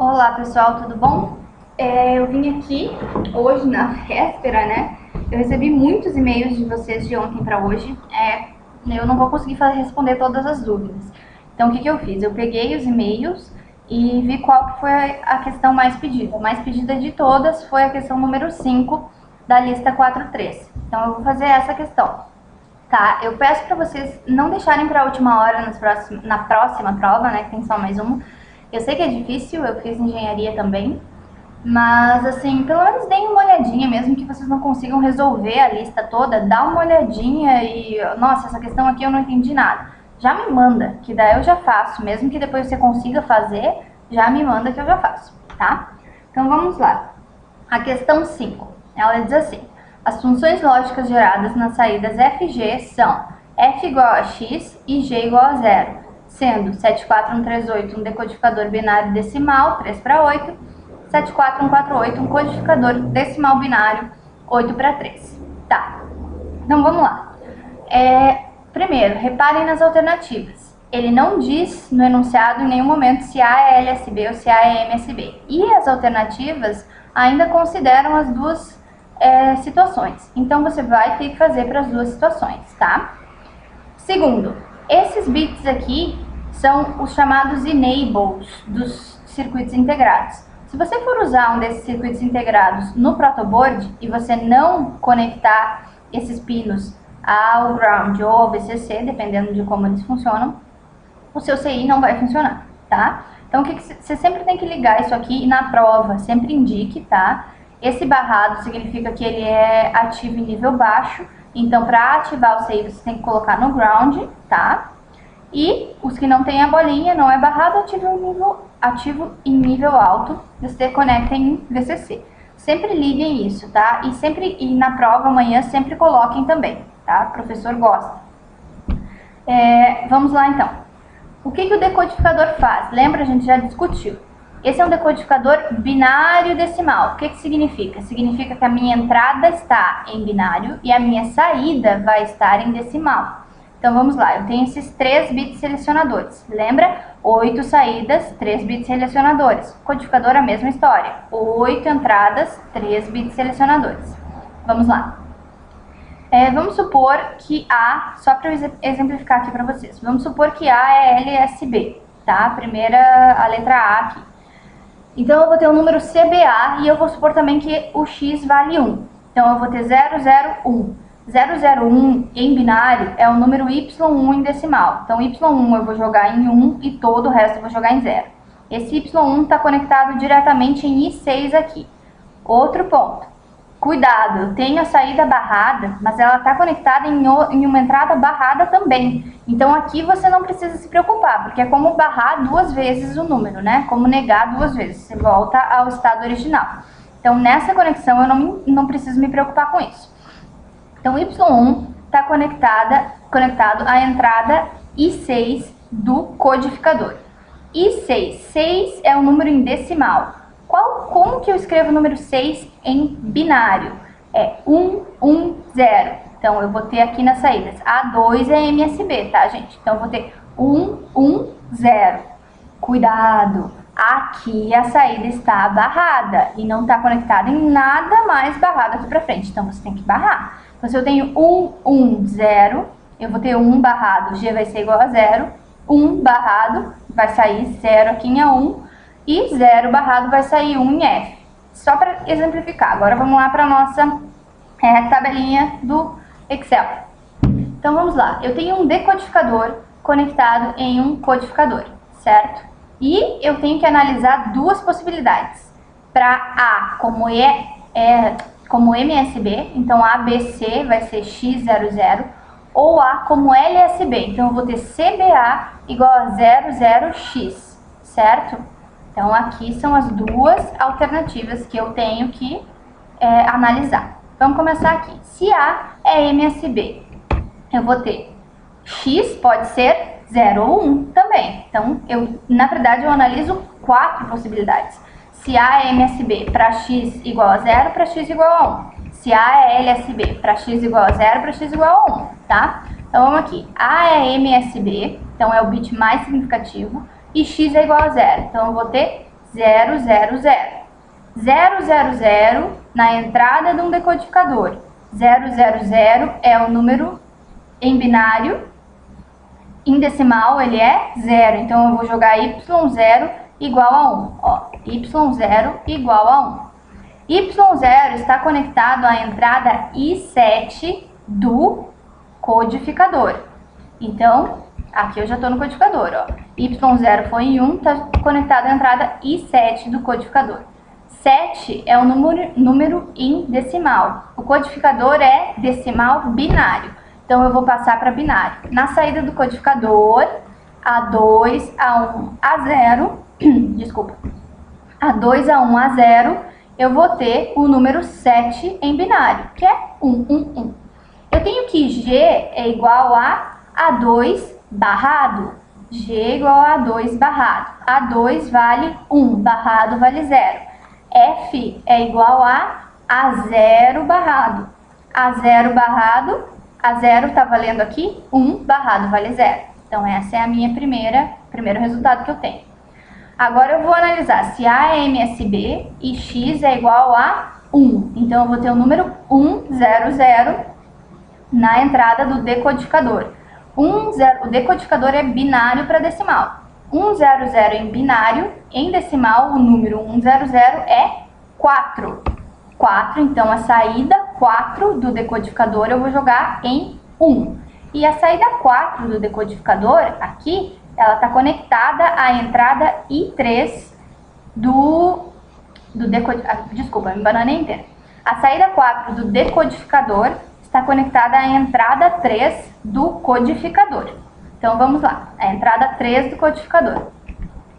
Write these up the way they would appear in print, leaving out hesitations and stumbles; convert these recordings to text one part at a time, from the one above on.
Olá pessoal, tudo bom? Eu vim aqui hoje na véspera, né? Eu recebi muitos e-mails de vocês de ontem para hoje. Eu não vou conseguir responder todas as dúvidas. Então o que eu fiz? Eu peguei os e-mails e vi qual que foi a questão mais pedida. A mais pedida de todas foi a questão número 5 da lista 4.3. Então eu vou fazer essa questão. Tá, eu peço para vocês não deixarem para a última hora na próxima prova, né, que tem só mais uma. Eu sei que é difícil, eu fiz engenharia também, mas assim, pelo menos deem uma olhadinha, mesmo que vocês não consigam resolver a lista toda, dá uma olhadinha e, nossa, essa questão aqui eu não entendi nada. Já me manda, que daí eu já faço, mesmo que depois você consiga fazer, já me manda que eu já faço, tá? Então vamos lá. A questão 5, ela diz assim: as funções lógicas geradas nas saídas f e g são f igual a x e g igual a 0, sendo 74138 um decodificador binário decimal, 3 para 8, 74148 um codificador decimal binário, 8 para 3. Tá, então vamos lá. Primeiro, reparem nas alternativas. Ele não diz no enunciado em nenhum momento se A é LSB ou se A é MSB. E as alternativas ainda consideram as duas situações. Então, você vai ter que fazer para as duas situações, tá? Segundo, esses bits aqui são os chamados enables dos circuitos integrados. Se você for usar um desses circuitos integrados no protoboard e você não conectar esses pinos ao ground ou ao VCC, dependendo de como eles funcionam, o seu CI não vai funcionar, tá? Então, você sempre tem que ligar isso aqui e na prova sempre indique, tá? Esse barrado significa que ele é ativo em nível baixo, então para ativar o CI você tem que colocar no ground, tá? E os que não tem a bolinha, não é barrado, ativo em nível alto, você conecta em VCC. Sempre liguem isso, tá? E na prova amanhã sempre coloquem também, tá? O professor gosta. Vamos lá então. O que o decodificador faz? Lembra, a gente já discutiu. Esse é um decodificador binário decimal. O que significa? Significa que a minha entrada está em binário e a minha saída vai estar em decimal. Então vamos lá, eu tenho esses 3 bits selecionadores. Lembra? 8 saídas, 3 bits selecionadores. Codificador, a mesma história. 8 entradas, 3 bits selecionadores. Vamos lá. Vamos supor que A, só para eu exemplificar aqui para vocês, vamos supor que A é LSB, tá? A letra A aqui. Então eu vou ter o número CBA e eu vou supor também que o X vale 1. Então eu vou ter 001. 001 em binário é o número Y1 em decimal. Então Y1 eu vou jogar em 1 e todo o resto eu vou jogar em 0. Esse Y1 está conectado diretamente em I6 aqui. Outro ponto. Cuidado, eu tenho a saída barrada, mas ela está conectada em uma entrada barrada também. Então aqui você não precisa se preocupar, porque é como barrar 2 vezes o número, né? Como negar 2 vezes, você volta ao estado original. Então nessa conexão eu não preciso me preocupar com isso. Então Y1 está conectado à entrada I6 do codificador. I6, 6 é um número em decimal. Como que eu escrevo o número 6 em binário? É 1, 1, 0. Então, eu vou ter aqui nas saídas. A2 é MSB, tá, gente? Então, eu vou ter 1, 1, 0. Cuidado! Aqui a saída está barrada e não está conectada em nada mais barrado aqui pra frente. Então, você tem que barrar. Então, se eu tenho 1, 1, 0, eu vou ter 1 barrado, G vai ser igual a 0. 1 barrado, vai sair 0 aqui em A1. E 0 barrado vai sair 1 em F. Só para exemplificar. Agora vamos lá para a nossa tabelinha do Excel. Então vamos lá. Eu tenho um decodificador conectado em um codificador, certo? E eu tenho que analisar 2 possibilidades. Para A como MSB, então ABC vai ser X00, ou A como LSB, então eu vou ter CBA igual a 00X, certo? Então, aqui são as 2 alternativas que eu tenho que analisar. Vamos começar aqui. Se A é MSB, eu vou ter X pode ser 0 ou 1 também. Então, na verdade, eu analiso 4 possibilidades. Se A é MSB para X igual a 0, para X igual a 1. Se A é LSB para X igual a 0, para X igual a 1, tá? Então, vamos aqui. A é MSB, então é o bit mais significativo. E x é igual a 0. Então, eu vou ter 000. 000 na entrada de um decodificador. 000 é o número em binário, em decimal ele é 0. Então eu vou jogar y0 igual a 1. Ó, y0 igual a 1. Y0 está conectado à entrada I7 do codificador. Então, aqui eu já estou no codificador, ó. Y0 foi em 1, está conectado à entrada I7 do codificador. 7 é um número em decimal. O codificador é decimal binário. Então, eu vou passar para binário. Na saída do codificador, A2, A1, A0, desculpa, A2, A1, A0, eu vou ter o número 7 em binário, que é 1. Eu tenho que G é igual a A2 barrado. G é igual a A2 barrado. A2 vale 1, barrado vale 0. F é igual a A0 barrado. A0 barrado, A0 está valendo aqui 1, barrado vale 0. Então, essa é a minha primeiro resultado que eu tenho. Agora, eu vou analisar se A é MSB e X é igual a 1. Então, eu vou ter o número 100 na entrada do decodificador. O decodificador é binário para decimal. 100 em binário, em decimal, o número 100 é 4. 4, então a saída 4 do decodificador eu vou jogar em 1. E a saída 4 do decodificador, aqui, ela está conectada à entrada I3 do decodificador. Desculpa, me bananei inteira. A saída 4 do decodificador está conectada à entrada 3 do codificador. Então, vamos lá. A entrada 3 do codificador.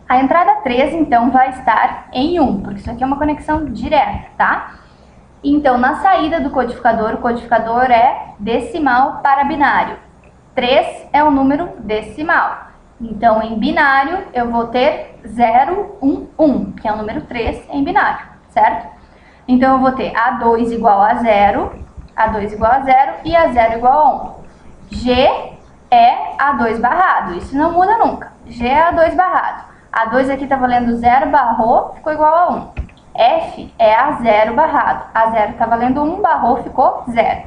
A entrada 3, então, vai estar em 1, porque isso aqui é uma conexão direta, tá? Então, na saída do codificador, o codificador é decimal para binário. 3 é o número decimal. Então, em binário, eu vou ter 0, 1, 1, que é o número 3 em binário, certo? Então, eu vou ter A2 igual a 0, A2 igual a 0 e A0 igual a 1. G é A2 barrado, isso não muda nunca. G é A2 barrado. A2 aqui está valendo 0, barrou, ficou igual a 1. F é A0 barrado. A0 está valendo 1, barrou, ficou 0.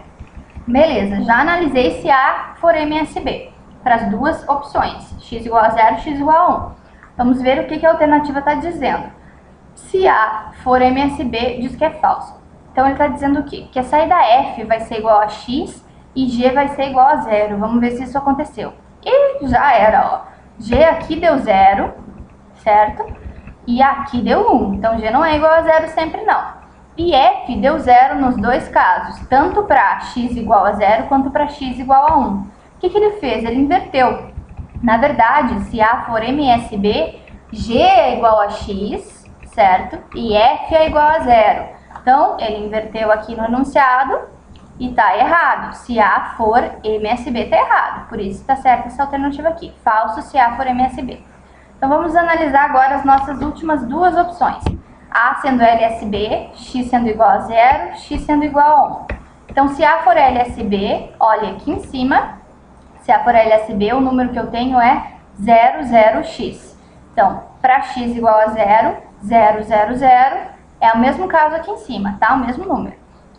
Beleza, já analisei se A for MSB para as duas opções, x igual a 0, x igual a 1. Vamos ver o que a alternativa está dizendo. Se A for MSB, diz que é falso. Então, ele está dizendo o quê? Que a saída F vai ser igual a x e G vai ser igual a 0. Vamos ver se isso aconteceu. E já era, ó. G aqui deu 0, certo? E aqui deu 1. Então, G não é igual a 0 sempre, não. E F deu 0 nos dois casos, tanto para x igual a 0 quanto para x igual a 1. O que ele fez? Ele inverteu. Na verdade, se A for MSB, G é igual a x, certo? E F é igual a 0. Então, ele inverteu aqui no enunciado e está errado. Se A for MSB, está errado. Por isso está certa essa alternativa aqui. Falso se A for MSB. Então, vamos analisar agora as nossas últimas duas opções. A sendo LSB, X sendo igual a 0, X sendo igual a 1. Então, se A for LSB, olha aqui em cima, se A for LSB, o número que eu tenho é 00x. Então, para x igual a 0, 000, é o mesmo caso aqui em cima, tá? O mesmo número.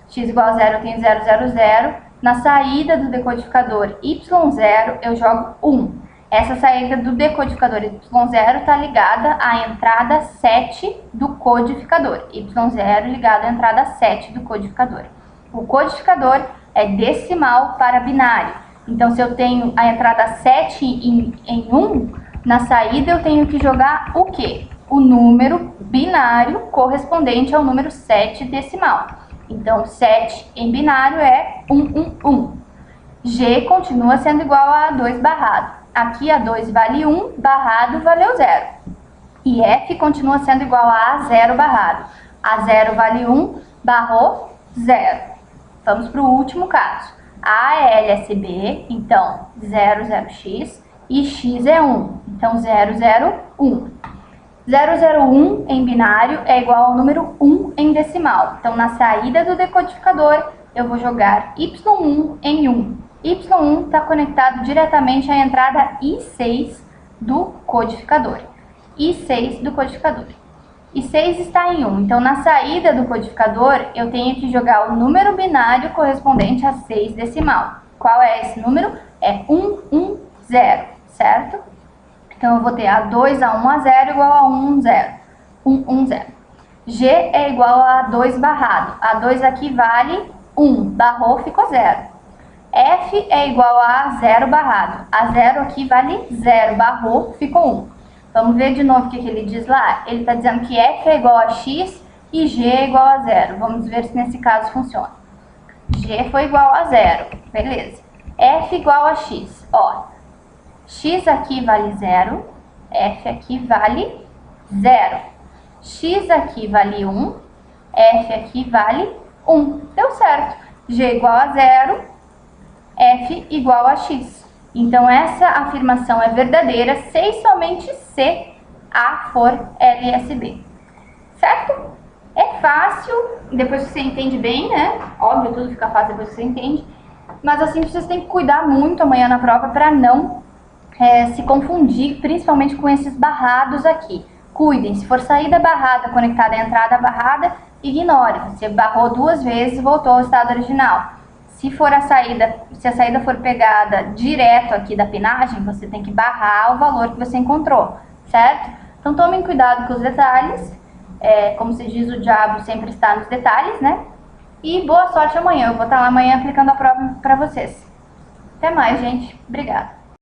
X igual a 0, eu tenho 000. Na saída do decodificador Y0, eu jogo 1. Essa saída do decodificador Y0 está ligada à entrada 7 do codificador. Y0 ligado à entrada 7 do codificador. O codificador é decimal para binário. Então, se eu tenho a entrada 7 em 1, na saída eu tenho que jogar o quê? O número binário correspondente ao número 7 decimal. Então, 7 em binário é 1. G continua sendo igual a 2 barrado. Aqui A2 vale 1, barrado valeu 0. E F continua sendo igual a A0 barrado. A0 vale 1, barrou 0. Vamos para o último caso. A é LSB, então 00x, e x é 1, então 001. 001 em binário é igual ao número 1 em decimal. Então, na saída do decodificador, eu vou jogar y1 em 1. Y1 está conectado diretamente à entrada I6 do codificador. I6 do codificador. e 6 está em 1. Então, na saída do codificador, eu tenho que jogar o número binário correspondente a 6 decimal. Qual é esse número? É 110, certo? Então, eu vou ter A2 a 1 a 0 igual a 1, 0. 110. G é igual a 2 barrado. A2 aqui vale 1, barrou, ficou 0. F é igual a 0 barrado. A 0 aqui vale 0, barrou, ficou 1. Vamos ver de novo o que ele diz lá. Ele está dizendo que F é igual a X e G é igual a 0. Vamos ver se nesse caso funciona. G foi igual a 0, beleza. F igual a X, ó. X aqui vale 0, F aqui vale 0. X aqui vale 1, F aqui vale 1. Deu certo. G igual a 0, F igual a X. Então, essa afirmação é verdadeira se e somente se A for LSB. Certo? É fácil, depois que você entende bem, né? Óbvio, tudo fica fácil depois que você entende. Mas assim, vocês têm que cuidar muito amanhã na prova para não se confundir, principalmente com esses barrados aqui. Cuidem, se for saída barrada conectada à entrada barrada, ignore. Você barrou 2 vezes e voltou ao estado original. Se a saída for pegada direto aqui da pinagem, você tem que barrar o valor que você encontrou, certo? Então tomem cuidado com os detalhes. Como se diz, o diabo sempre está nos detalhes, né? E boa sorte amanhã. Eu vou estar lá amanhã aplicando a prova para vocês. Até mais, gente. Obrigada.